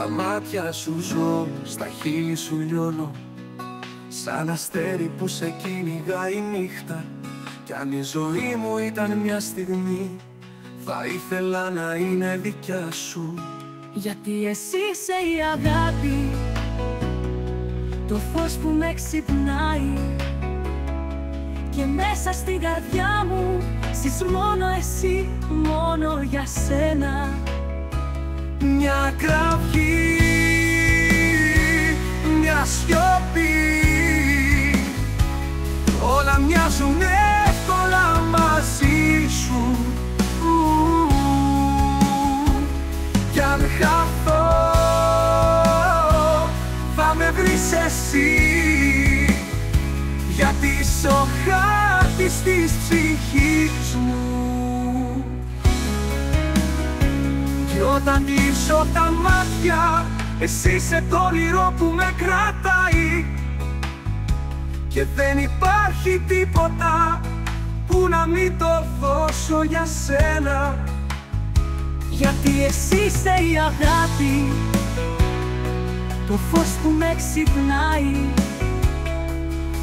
τα μάτια σου ζω, στα χείλη σου λιώνω, σαν αστέρι που σε κυνηγάει η νύχτα. Κι αν η ζωή μου ήταν μια στιγμή, θα ήθελα να είναι δικιά σου. Γιατί εσύ είσαι η αγάπη, το φως που με ξυπνάει, και μέσα στην καρδιά μου ζεις μόνο εσύ, μόνο για σένα. Μια κραυγή, μια σιωπή, όλα μοιάζουν εύκολα μαζί σου. Κι αν χαθώ, θα με βρεις εσύ, γιατί είσαι ο χάρτης της ψυχής μου. Κι όταν κλείσω τα μάτια, εσύ είσαι το όνειρο που με κρατάει, και δεν υπάρχει τίποτα που να μην το δώσω για σένα. Γιατί εσύ είσαι η αγάπη, το φως που με ξυπνάει,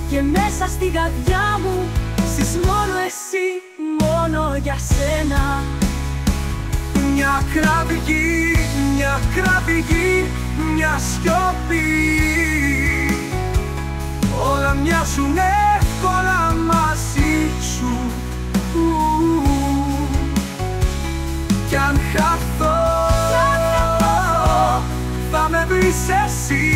και μέσα στην καρδιά μου ζεις μόνο εσύ, μόνο για σένα. Μια κραυγή, μια κραυγή, μια σιωπή, όλα μοιάζουν εύκολα μαζί σου. Κι αν χαθώ, θα με βρεις εσύ,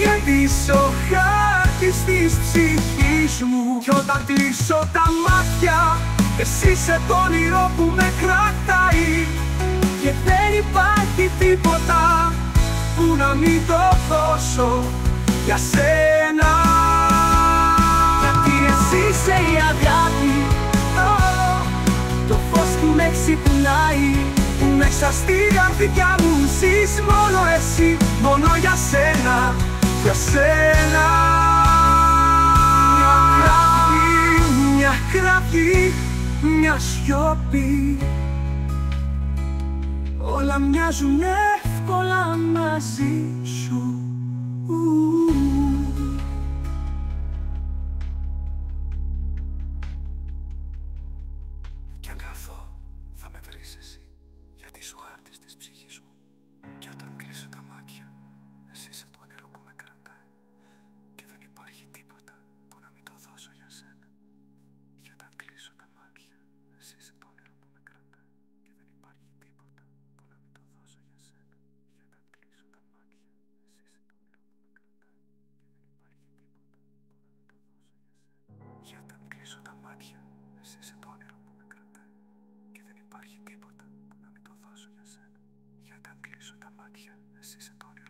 γιατί είσαι ο χάρτης της ψυχής μου. Κι όταν κλείσω τα μάτια, εσύ είσαι το όνειρο που με κρατάει, και δεν υπάρχει τίποτα που να μην το δώσω για σένα. Γιατί εσύ είσαι η αγάπη, το φως που με ξυπνάει, που μέσα στην καρδιά μου ζεις μόνο εσύ, μόνο για σένα, για σένα. Μια κραυγή, μια σιωπή, όλα μοιάζουν εύκολα μαζί σου. Κι αν χαθώ, θα με βρεις εσύ, γιατί είσαι ο χάρτης της ψυχής μου. Κι όταν κλείσω τα μάτια, εσύ είσαι το όνειρο που με κρατάει, και δεν υπάρχει τίποτα που να μην το δώσω για σένα. Κι όταν κλείσω τα μάτια, εσύ είσαι το όνειρο που με κρατάει, και δεν υπάρχει τίποτα που να μην το δώσω για σένα. Κι όταν κλείσω τα μάτια, εσύ είσαι το όνειρο που με κρατάει, και δεν υπάρχει τίποτα που να μην το δώσω για σένα. Κι όταν κλείσω τα μάτια, εσύ είσαι το όνειρο